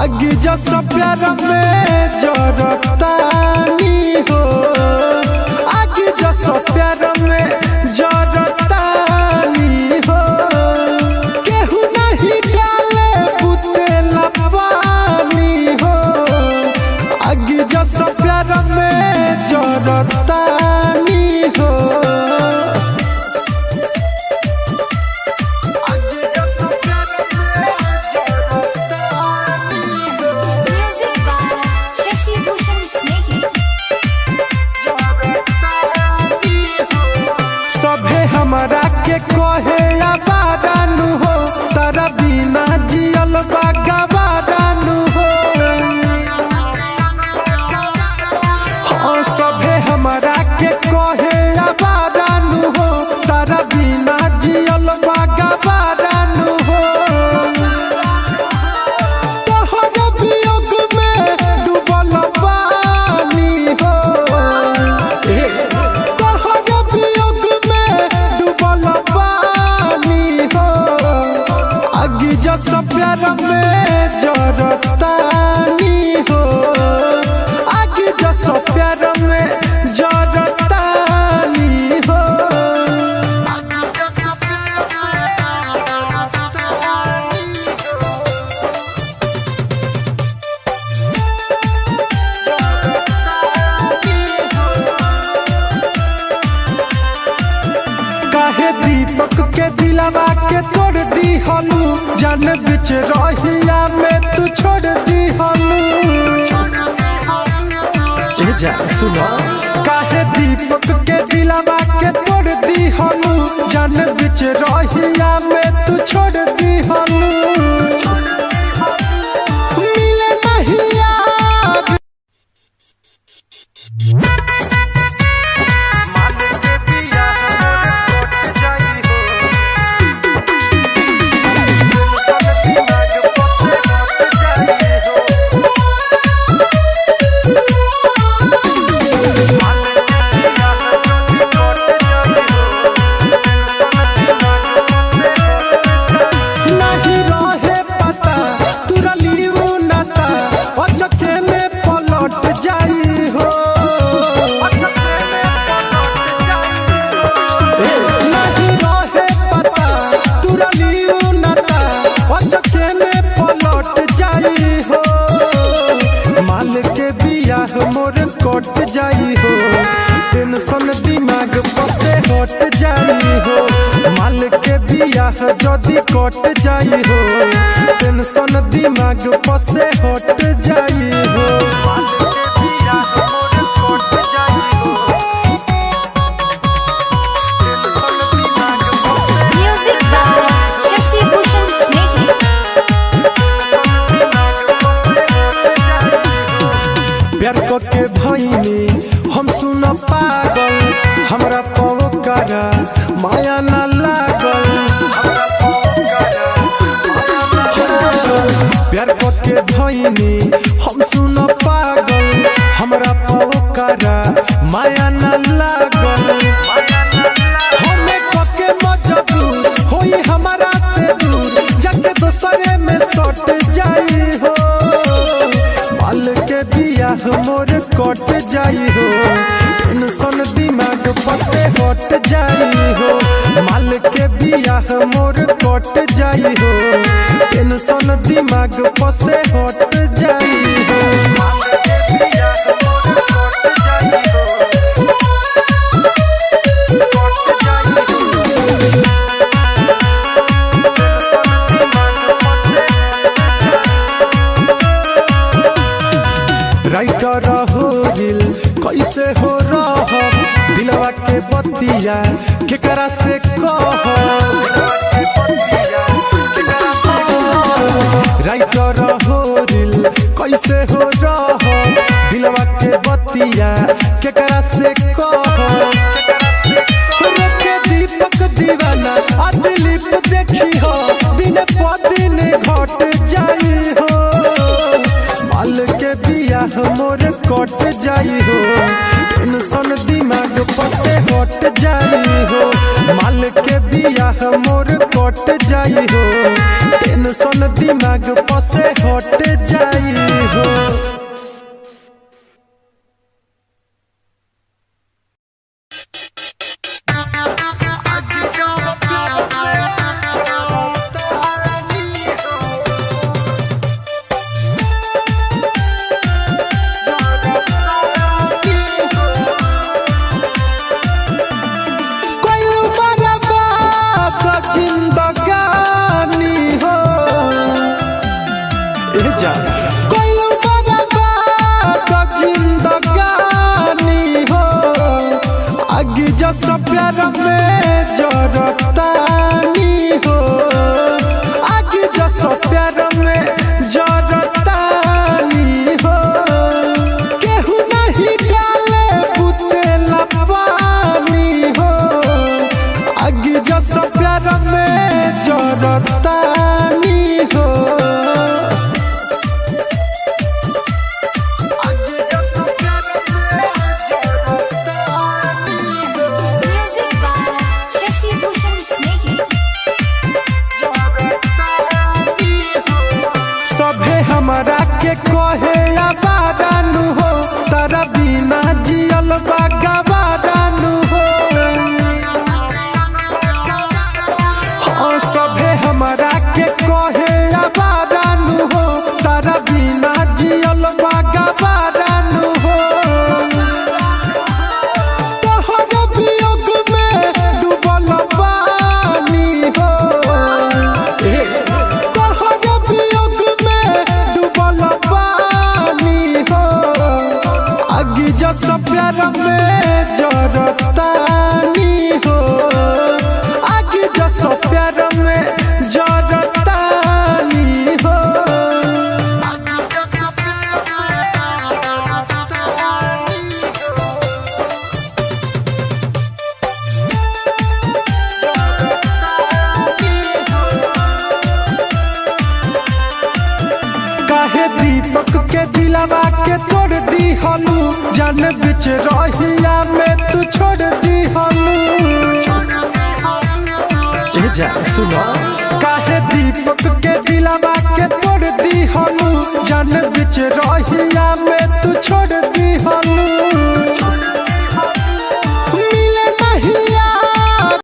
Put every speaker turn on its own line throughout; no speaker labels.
आगे जस प्यार में जरतानी हो, आगे जस प्यार में जरतानी हो। केहू नहीं डाले बुतेला पानी हो, आगे जस प्यार में जरतानी हो। सभे हमरा के कहे आबादानु हो, तारा बिना जियल बागाबादानु हो। हाँ सभे हमरा के कहे आबादानु हो, तारा बिना जियल बागाबादानु हो। तोहर वियोग में डूबल पानी हो, आगे जस प्यार में जरतानी हो, आगे जस प्यार में जरतानी हो। काहे दीपक के दिलवा के तोड़ दी हलू, जान बिच रहिया में तू छोड़ दी हलू। ए जा सुनो, काहे दीपक के दिलवा के तोड़ दी हलू, जान बिच रहिया में तू छोड़ दी हलू। मिले नहीं यार मोर कट जाई हो, टेंशन दिमाग पर से हट जाई हो। माल के बियाह जदी कट जाई हो, टेंशन दिमाग पर से हट जाई हो। प्यार के भईनी हम सुन पागल, हमरा पवकरा माया न लागल। प्यार के भईनी हम सुन पागल, हमरा पवकरा माया न लागल। हमें कके मजबूर होई हमारा से दूर, जाके दोसरे में सट जाई हो। माल के बियाह मोर कट जाई हो, टेंशन दिमाग पर से हट जाई हो। माल के बियाह मोर कट जाई हो, टेंशन दिमाग पर से हट जाई हो। राइटर हो दिल कैसे हो रह, दिलवा के बतिया केकरा से कह। राइटर हो दिल कैसे हो रह, दिलवा के बतिया केकरा से कह। दीपक दीवाना आ दिलीप देखी हो, दिन पर दिन घट जाई हो। माल के बियाह मोर कट जाई हो, टेंशन दिमाग पर से हट जाई हो। माल के बियाह मोर कट कट जाई हो, टेंशन दिमाग पसे हट जाई हो। जैसा प्यार में जरतानी हो, आगे जैसा प्यार में जरतानी हो, केहू नहीं डाले बुतेला पानी हो, आगे जैसा प्यार में जरतानी हो। हमरा के कहे आबादानु हो, तारा बिना जियल बागाबादानु हो। हाँ सभे हमरा के कहे आबादानु हो, तारा बिना जियल बागाबादानु हो। तोहर वियोग में डूबल पानी हो, जैसा प्यार में जरतानी हो, आगे जैसा प्यार में जरतानी हो। काहे दीपक के दिलवा के तोड़ दी हलू, जान बिच रहिया में तू छोड़ दी हलू। जा सुनो, काहे दीपक के दिलवा के तोड़ दी हलू, जान बिच रहिया में तू छोड़ दी हलू। मिले नहीं यार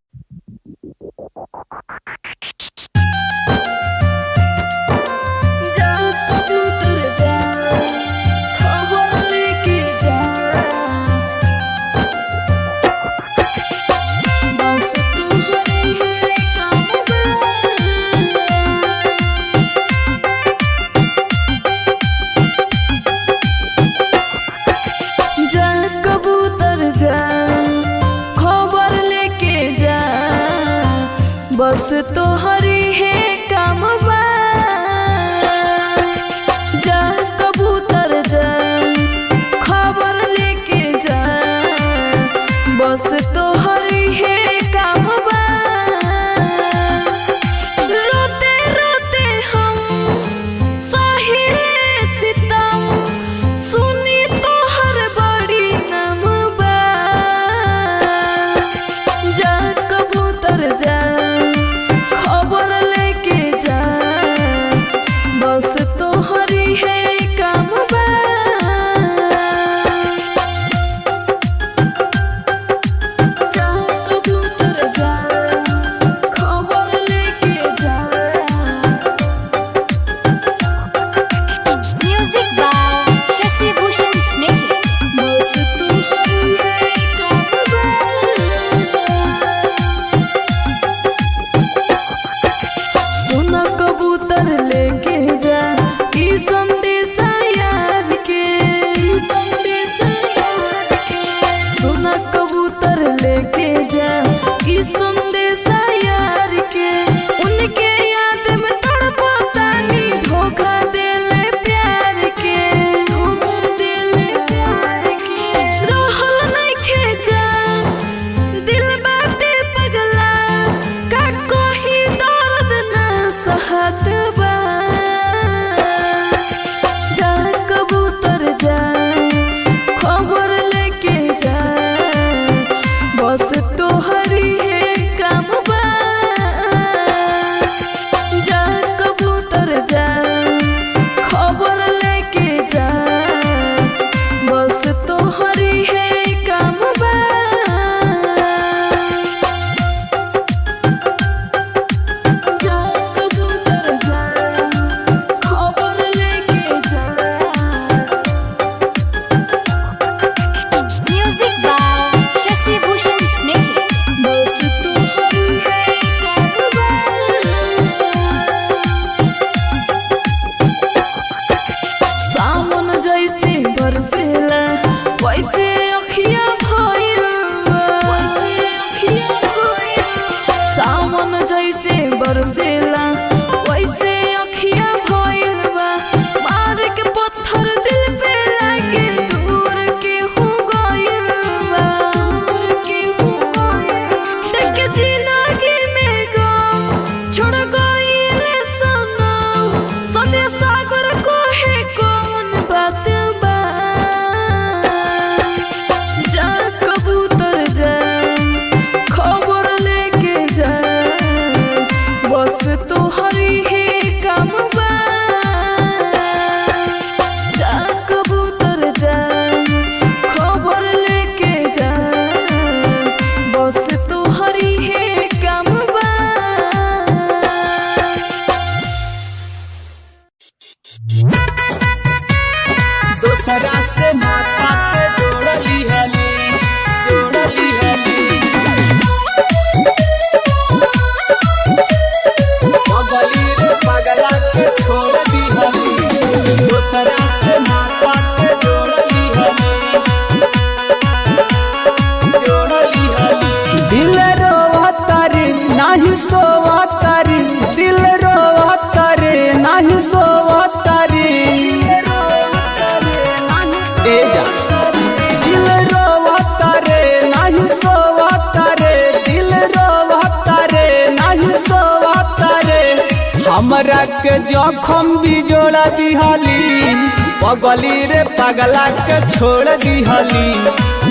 हमरा के जखम भी जोड़ा दिहली, पगली रे पगला के छोड़ दिहली,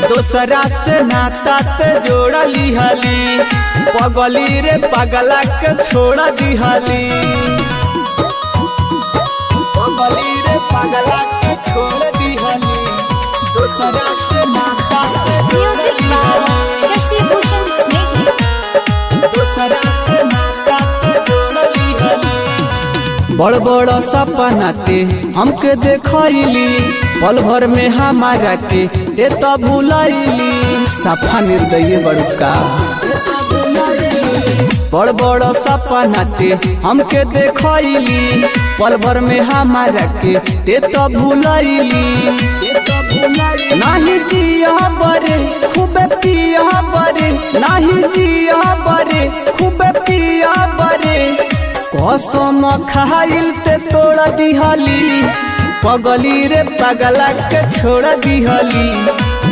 दोसरा से नाता ते जोड़ लिहली, पगली रे पगला के छोड़ दिहली, पगली रे पगला के छोड़ दिहली, दोसरा से नाता ते जोड़ लिहली,
शशि भूषण स्नेही,
दोसरा से नाता ते जोड़ लिहली। बड़ बड़ सपना ते हमके देखैली, पल भर में हमारा के ते तो भूलैली, सफा निर्दयी बड़का। बड़ बड़ सपना ते हमके देखैली, पल भर में हमारा के ते तो भूलैली, नाही जिया बरे खूबे पिया बरे, नाही जिया बरे खूबे पिया बरे, कसम खाइल ते तोड़ दिहली, पगली रे पगला के छोड़ दिहली,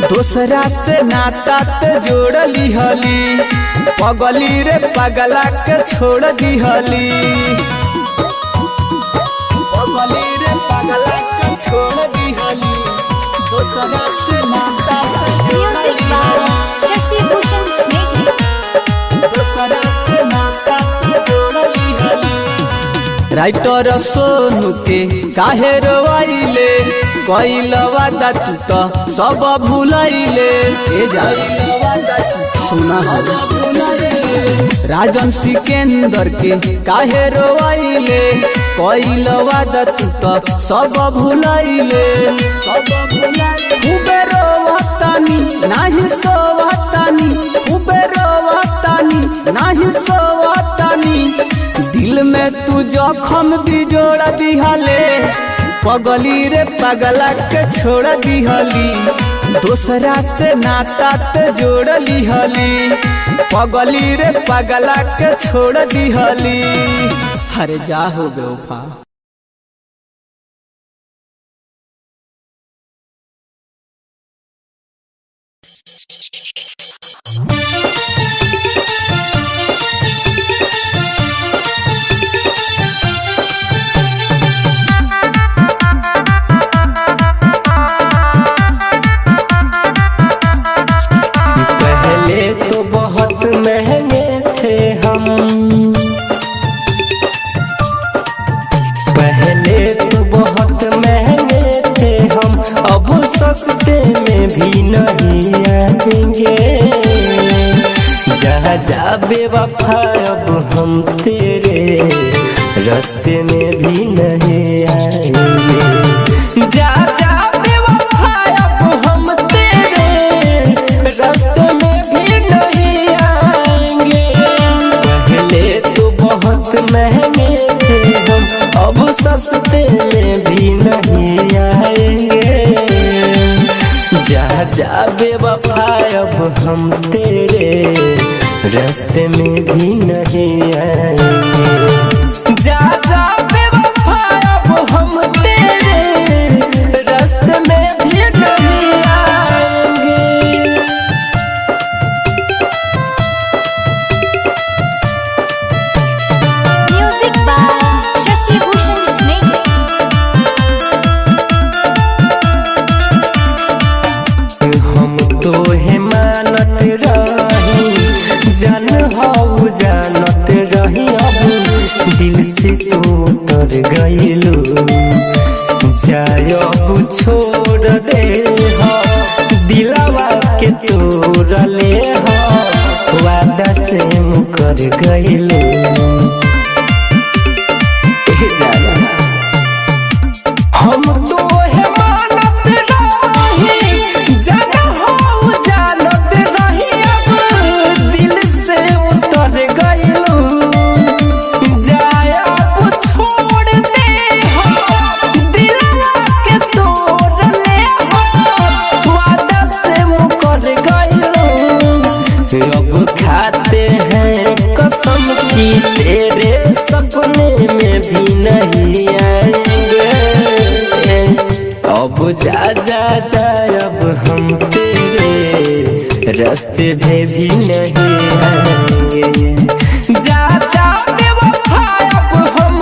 दोसरा से नाता ते जोड़ लिहली, पगली रे पगला के छोड़ दिहली, पगली रे पगला के छोड़ दिहली, दोसरा से नाता ते जोड़ लिहली,
शशि भूषण स्नेही,
दोसरा से नाता ते जोड़ लिहली। राइटर सोनू के काहे रोवाइले, कइल वादा तू तो सब भूलैले, ए जाइल वादा तू सुना हो राजन सिकंदर के काहे रोवाइले, कइल वादा तू तो सब भूलैले, खूबे रोवतानी नाही सोवतानी, खूबे रोवतानी नाही सोवतानी, दिल में तू जखम भी जोड़ दिहले, पगली रे पगला के छोड़ दिहली, दोसरा से नाता ते जोड़ लिहली, पगली रे पगला के छोड़ दिहली। अरे जा हो बेवफा।
तो बहुत महंगे थे हम, पहले तो बहुत महंगे थे हम, अब सस्ते में भी नहीं आएंगे, जहाँ जा बेवफा अब हम तेरे रास्ते में भी नहीं आएंगे, जा जा बेवफा अब हम तेरे रास्ते में भी नहीं आएंगे, पहले तो बहुत महंगे थे हम, अब सस्ते में भी नहीं आएंगे, जा जा बेवफा अब हम तेरे रास्ते में भी नहीं आएंगे, जा जा बेवफा अब हम तेरे रास्ते में भी नहीं आएंगे।
म्यूजिक बाय शशि भूषण स्नेही,
हम तो है मानत रही, जान हो जानत रही, अब दिल से तो उतर गइलू, जाय अब छोड़ दे हो, दिलवा के तोड़ ले हो, वादा से मुकर गइलू, हम तो है मानत रही, जान हो जानत रही, अब दिल से उतर गइलू, जाय अब छोड़ दे हो, दिलवा के तोड़ ले हो, वादा से मुकर गइलू, अब खाते हैं कसम की तेरे सपने में भी नहीं आएंगे, अब जा जा जा अब हम तेरे रास्ते में भी नहीं आएंगे, जा जा बेवफा अब हम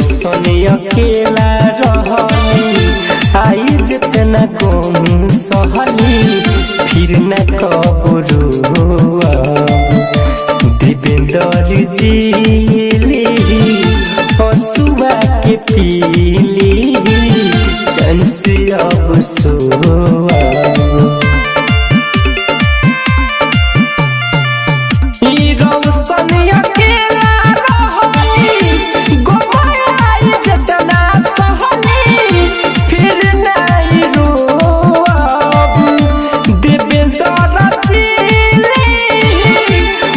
रोशन अकेला रहली आई जितना कम सहली फिर न कबरू दिवेंद्र जीली हसुआ के पीली चैन से अब सोआ रोशन अकेला रहली गोमाई जितना सहली फिर नहीं रोब दिवेंद्र जीली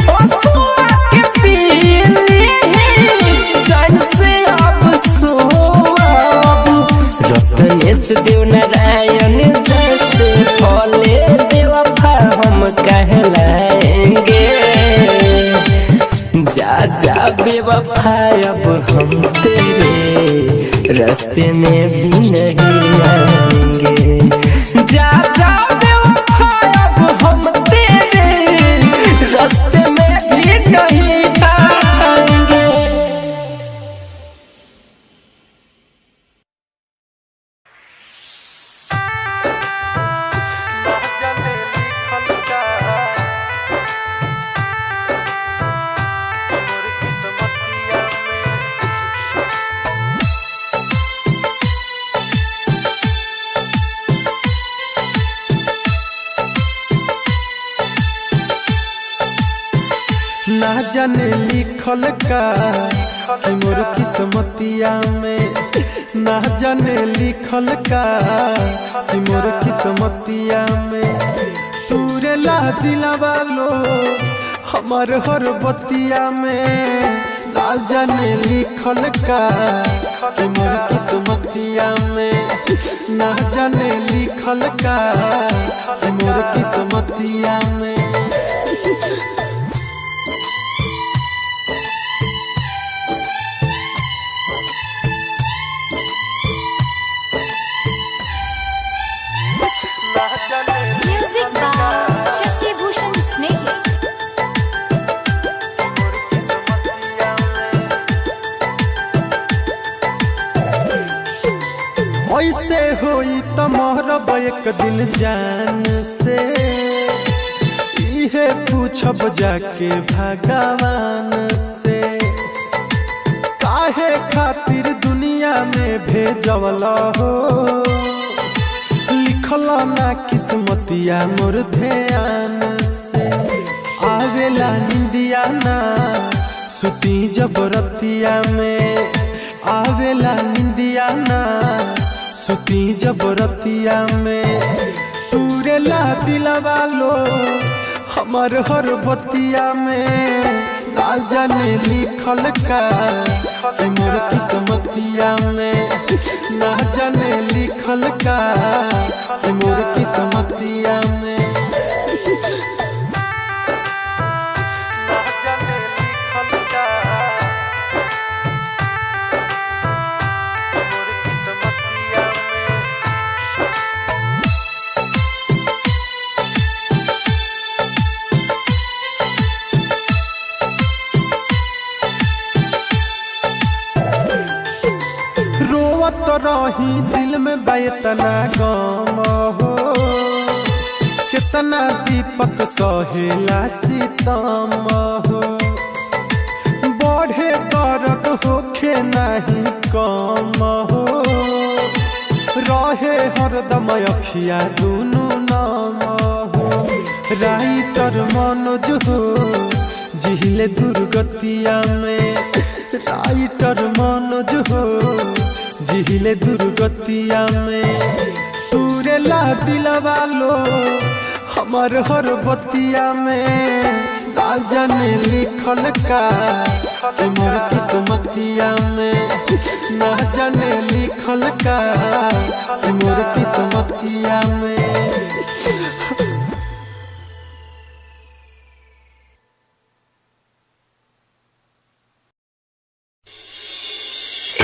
हसुआ के पीली चैन से अब सोब रत्नेश देव नारायण जैसे फले बेवफा हम कहलाएंगे जा जा बेवफा अब हम तेरे रास्ते में भी नहीं आएंगे जा जा बेवफा अब हम तेरे रास्ते में भी नहीं आएंगे।
ना जाने लिखल का कि मोर किस्मतिया में ना जाने लिखल का कि मोर किस्मतिया में तूरे ला दिलवा लो हमार हर बतिया में ना जाने लिखल का कि मोर किस्मतिया में ना जाने लिखल का कि मोर किस्मतिया में
Music by Shashi Bhushan Snehhi.
ऐसे होई त मोहरब एक दिन जान से इहे पूछब जाके भगवान से काहे खातिर दुनिया में भेजवला हो लिखल ना किस्मतिया मोर ध्यान से आवेला निंदिया ना सुती जबरतिया में आवेला निंदिया ना सुती जबरतिया में तूरे ला दिलवा लो हमार हर बतिया में ना जाने लिखल का कि मोर किस्मतिया में ना जाने लिखल का कि मोर किस्मतिया में ना जाने लिखल का मोर किस्मतिया में रोवत रही दिल में बैतना गम हो कितना दीपक सहेला सितम हो बढ़े दर्द होखे नहीं कम हो रहे हरदम अखिया दुनू नाम हो राइटर मनोज हो जिहिले दुर्गतिया में राइटर मनोज हो जिहिले दुर्गतिया में तूरे ला दिलवा लो हमार हर बतिया में ना जाने लिखल का कि मोर किस्मतिया में ना जाने लिखल का कि मोर किस्मतिया में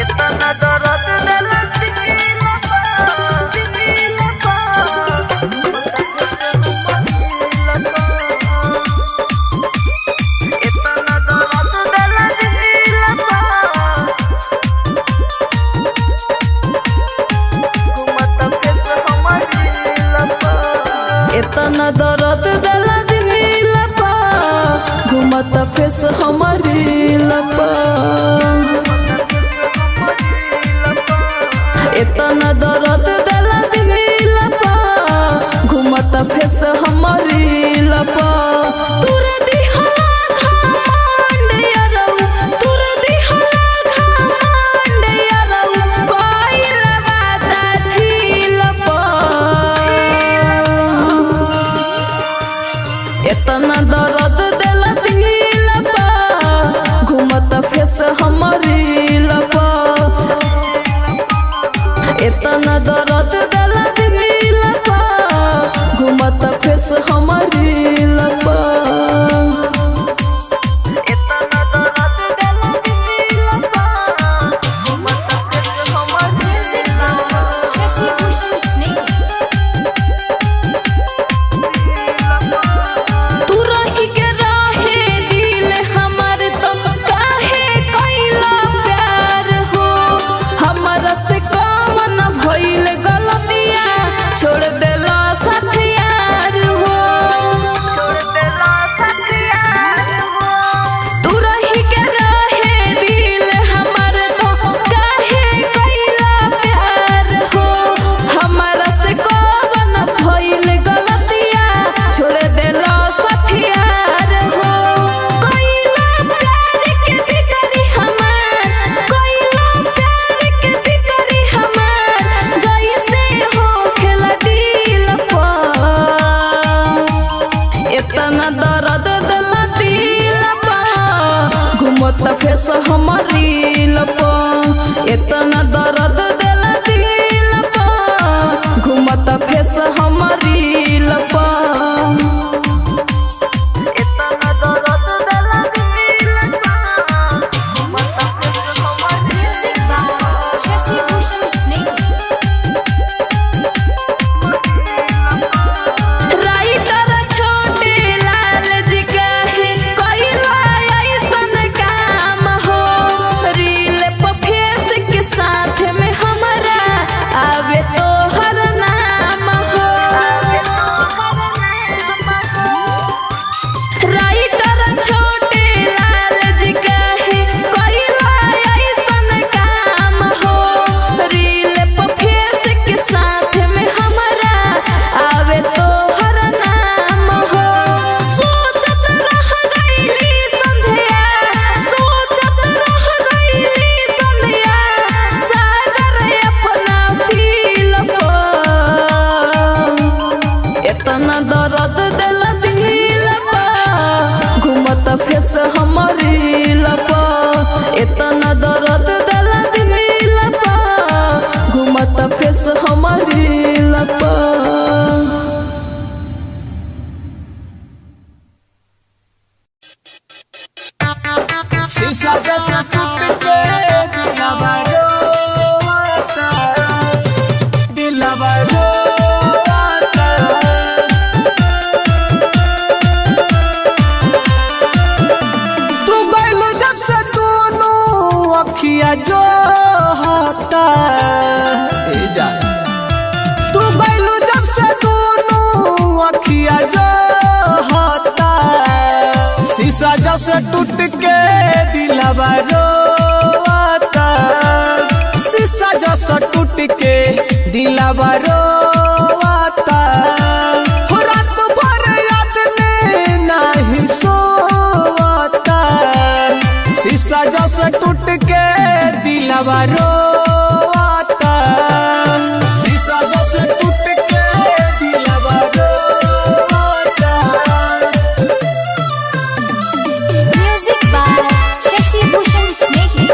इतना दर्द देला दिल इतना दर्द देला दिल
लपा इतना दर्द दिला दिल पा घूमत फेस हमारी लपा तुरे दिहला घमंड यारौ तुरे दिहला घमंड यारौ कोई लगाता झील पा इतना दर्द दिला दिल पा घूमत फेस हमारी लपा इतना दर्द दिला दिल पा घूमत फेस हमारी लपा इतना दर्द दिला दिल पा घूमत फेस हमारी
शशि भूषण स्नेही
तू रही के राहे दिल हमार तो काहे कैला प्यार हो हमरा से कौन भइल गलतिया छोड़ देला साथ यार हो छोड़ देला साथ यार हो तू रही के राहे दिल हमार तो काहे कैला प्यार हो हमरा से कौन भइल गलतिया छोड़ देला साथ यार हो कैला प्यार के भीतरी हमार कैला प्यार के भीतरी हमार जैसे हो खेला दिल पा इतना दर्द दिला दिल पा घूमत फेस हमारी लपा इतना दर्द दिला दिल पा घूमत फेस हमारी लपा इतना दर्द दिला दिल पा घूमत फेस हमारी
शशि भूषण स्नेही
राइटर छोटे लाल जी कहे कैला ऐसन काम हो रील पे फेस के साथ में हमारा आवे तो हर नाम हो राइटर छोटे लाल जी कहे कैला ऐसन काम हो रील पे फेस के साथ में हमारा आवे तो हर नाम हो सोचत रह गईली संध्या सोचत रह गईली संध्या सागर अपना फील पा इतना दर्द दिला दिल पा घूमत फेस हमारी लपा इतना दर्द दिला दिल पा घूमत फेस हमारी लपा
शीशा जैसा टूट के दिलवा रोता दिलवा रोता तू गइलू जब से दोनों अखिया जो होता जा तू गइलू जब से दोनों अखिया जो होता शीशा जैसे टूट के दिलवा रोता शीशा जैसे टूट के दिलवा रोता हो रात भर याद में नहीं सोता शीशा जैसे टूट के दिलवा रोता शीशा जैसे टूट के दिलवा रोता
म्यूजिक बाय शशि भूषण स्नेही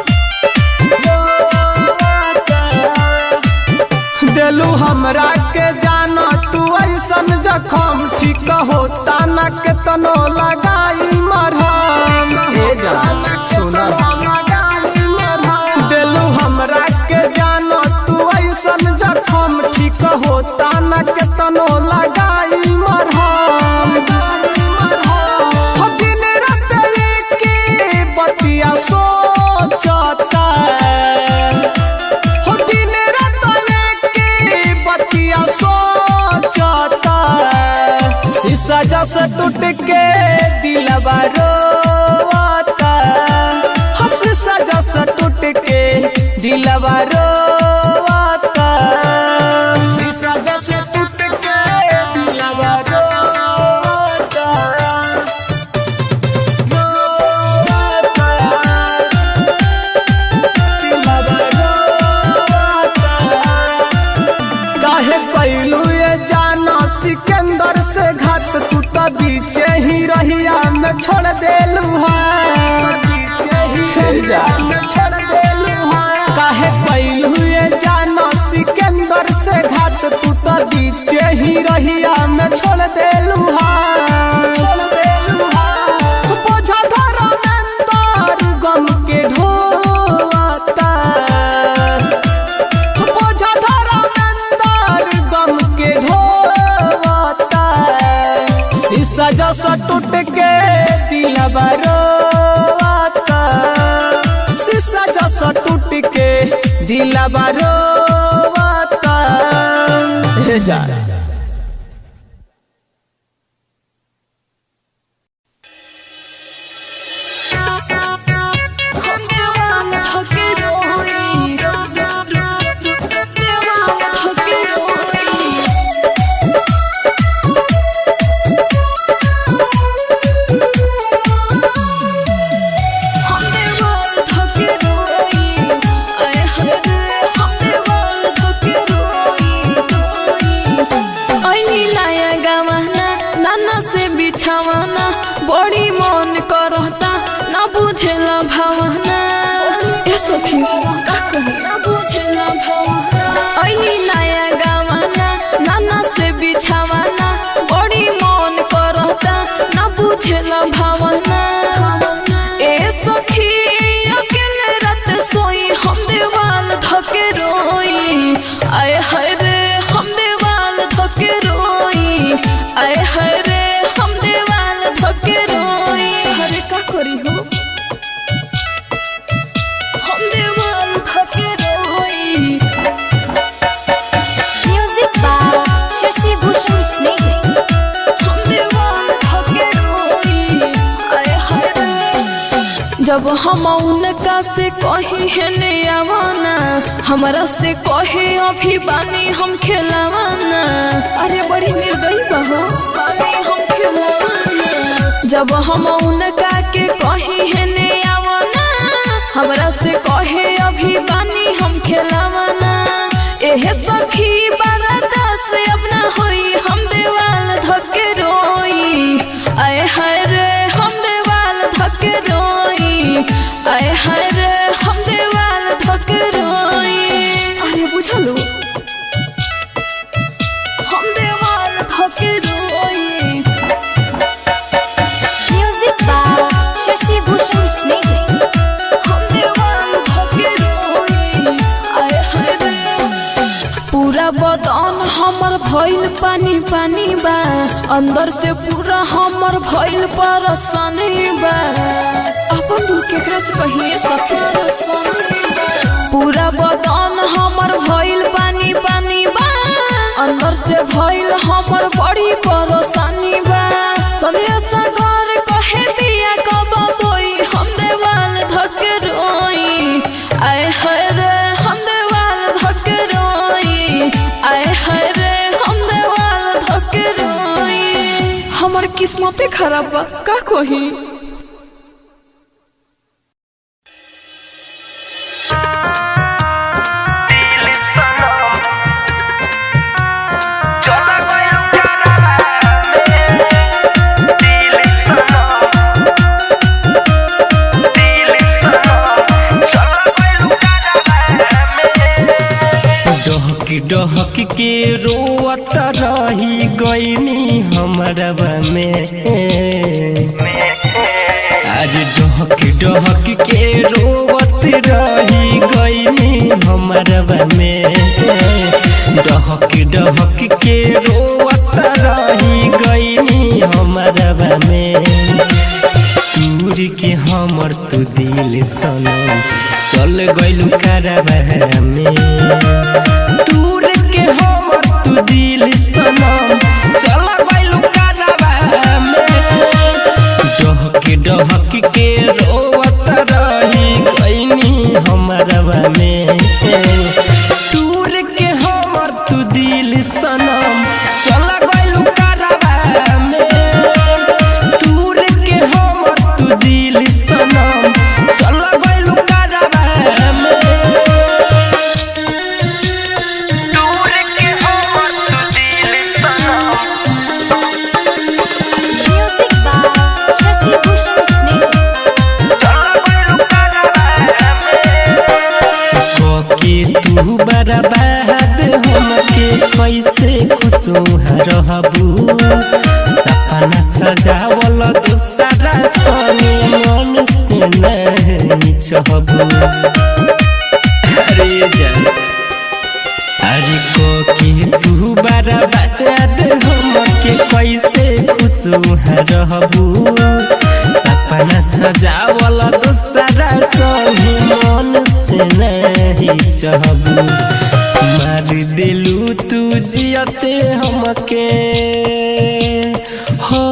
दिलू हमरा के जाना तू ऐसन जखम ठीक होता न के तनो लगाई मरहम सुना दिलू हमरा के जाना तू ऐसन जखम ठीक होता न के तनो लगाई मरहम हो दिन रात एक बतिया सोचता हो दिन रात एक बतिया सोचता शीशा जैसे टूट के दिलवा रोता दिलवा रोता शीशा जैसे टूट के दिलवा रोता काहे कैलू ये जाना सिकंदर से घात तू तो बीचे ही रहिया में छोड़ देलू काहे कैलू ये जाना सिकंदर से घात तू तो बीचे ही रहिया में छोड़ देलू बोझा धरा मेंदर गम के ढोता बोझा धरा मेंदर गम के ढोता शीशा जैसा टूट के दिलवा रोता शीशा जैसा टूट के दिलवा रोता हे जा
बिछावाना बड़ी मन करता ना बुझेला भावना ए सखी का कही ना बुझेला भावना ऐनी नया गावाना नाना से बिछावाना बड़ी मन करता ना बुझेला भावना ए सखी अकेले रात सोई हम देवाल धके रोई आए हाय रे हम देवाल धके रोई आए हाय रे धके रोई हरे का करी हो हम देवाल धके रोई
Music by Shashi Bhushan Snake.
हम देवाल धके रोई आए हाय रे जब हम उनका से कही है ने आवाना हमरा से कहे अभी बानी हम खेलावाना अरे बड़ी निर्दयी बहो बानी हम खेलावाना जब हम उनका के कही है ने आवाना हमरा से कहे अभी बानी हम खेलावाना एहे सखी बरदा से अपना होई हम देवाल धके रोई आए हाय रे हम देवाल धके रोई आए हाय रे हम देवाल धके रोई अरे बुझलो हम देवाल धके रोई
Music by Shashi Bhushan Snake.
हम देवाल धके रोई आए हाय रे पूरा बदन हमर भइल पानी पानी बा अंदर से पूरा हमर भइल परेशानी बा अपन दुख केकरा से कहिए सफर पूरा बदन हमर भइल पानी पानी बा अंदर से भइल हमर बड़ी परेशानी बा संदेश घर कहे बिया कब बोई हम देवाल धके रोई आए हाय रे हम देवाल धके रोई आए हाय रे हम देवाल धके रोई हमर किस्मते खराब बा का कही
डहक के रोवत रही गईनी हमरबा में आज डहक के रोवत रही गईनी हमरबा में डहक के रोवत रही गईनी हमरबा में दूर के हमर तू दिल सनम चल गइलू करबा में दूर के हमर तू दिल सनम चल गइलू करबा में डहक के रोवत रही गईनी हमरबा में बर्बाद हमके कैसे खुशुहा रहबू सपना सजावल दूसरा सनी मन से नहीं चाहबू अरे जान अरे को के तू बर्बाद हमके कैसे खुशुहा रहबू सपना सजावल दूसरा सनी मन से नहीं चाहबू मार दिलू तू जियते हमके हो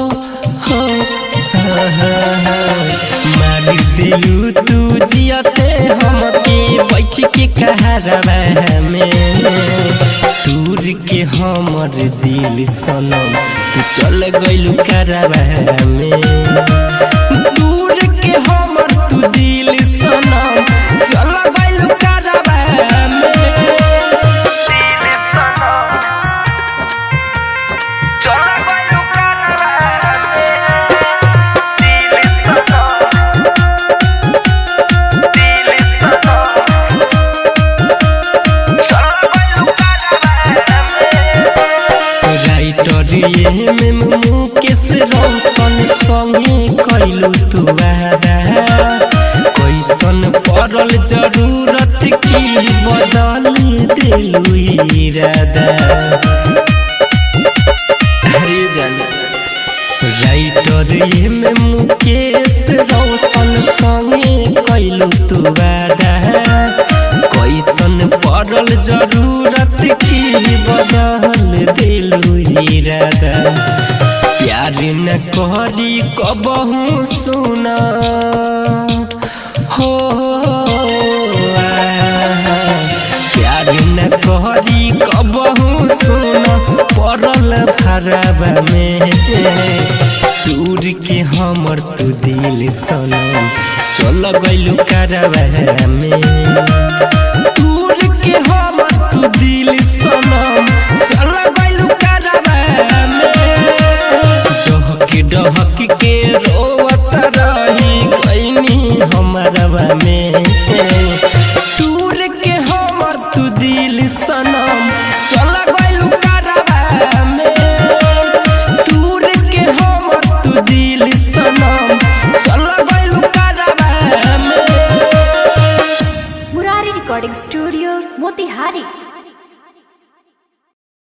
मार दिलू तू जियते हमके बैठ के कहरवा में दूर के हमर दिल सनम तू चल गइलू करवा में दूर के हमर तू दिल सनम चल गइलू करवा में राइटर में मुकेश रोशन संगे कैलू तू वादा कैसन पड़ल जरूरत की बदल दिलू इरादा अरे जाना राइटर में मुकेश रोशन संगे कैलू तू वादा कैसन पड़ल जरूरत की बदल दिलू इरादा प्यार न करी कबहू सुना हो प्यार न करी कबहू सुना पड़ल भरवा में दूर के हमर तू दिल सनम चल गइलू करवा में दूर के हमर तू दिल सनम चल गइलू करवा में डहक के रोवत रही गइनी हमरवा में दूर के हमर तू दिल सनम चल गइलू करवा में दूर के हमर तू दिल सनम चल गइलू करवा में
मुरारी रिकॉर्डिंग स्टूडियो मोतिहारी।